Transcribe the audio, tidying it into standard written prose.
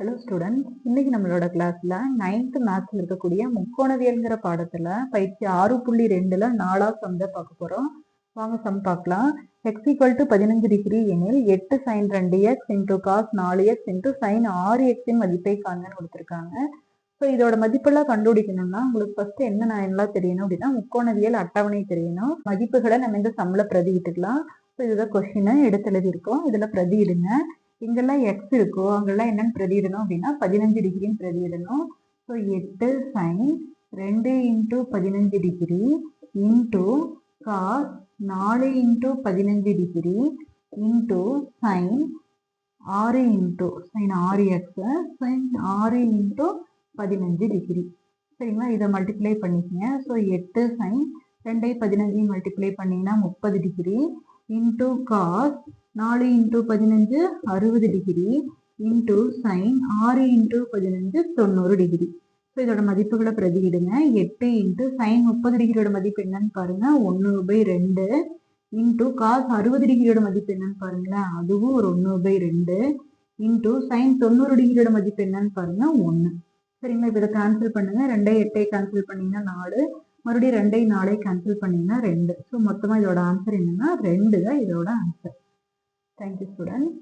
Hello students, இன்னைக்கு நம்மளோட கிளாஸ்ல 9th மேத்ஸ்ல இருக்கக்கூடிய முக்கோணவியல்ங்கிற பாடத்துல பயிற்சி 6.2ல 4வது சம் தான் பார்க்க போறோம். வாங்க சம் பார்க்கலாம். x = 15 டிகிரி எனில் 8 sin 2x × cos 4x × sin 6x இன் மதிப்பை காண்கன்னு கொடுத்துருக்காங்க. ஸோ இதோட மதிப்பெல்லாம் கண்டுபிடிக்கணும்னா உங்களுக்கு ஃபர்ஸ்ட் என்னெல்லாம் தெரியணும் அப்படின்னா முக்கோணவியல் அட்டவணை தெரியணும். மதிப்புகளை நம்ம இந்த சம்ல பிரதியிட்டுக்கலாம். ஸோ இதுதான் கொஸ்டினை எடுத்து எழுதியிருக்கோம். இதுல பிரதியிடுங்க. இங்கெல்லாம் எக்ஸ் இருக்கோ அங்கெல்லாம் என்னன்னு பிரதியிடணும் அப்படின்னா 15 டிகிரின்னு பிரதியிடணும். So 8 sine 2 × 15 degree into cos 4 × 15 degree into sine 6 × sine 6x sine 6 × 15 degree. சரிங்களா, இதை மல்டிப்ளை பண்ணிக்கங்க. ஸோ 8 சைன் 2 15 மல்டிப்ளை பண்ணிங்கன்னா 30 degree into cos 4 × 15 60 degree into sine 6 × 15 90 degree. So இதோட மதிப்புகளை பிரதியிடுங்க. 8 × சைன் 30 டிகிரியோட மதிப்பு என்னன்னு பாருங்க, 1/2 இன்டூ காஸ் 60 டிகிரியோட மதிப்பு என்னன்னு பாருங்களேன், அதுவும் ஒரு 1/2 இன்டூ சைன் 90 டிகிரியோட மதிப்பு என்னன்னு பாருங்க 1. சரிங்களா, இப்போ இதை கேன்சல் பண்ணுங்க. 2 8 கேன்சல் பண்ணீங்கன்னா 4, மறுபடியும் 2 4 கேன்சல் பண்ணீங்கன்னா 2. ஸோ மொத்தமாக இதோட ஆன்சர் என்னன்னா 2 தான் இதோட ஆன்சர். Thank you, students.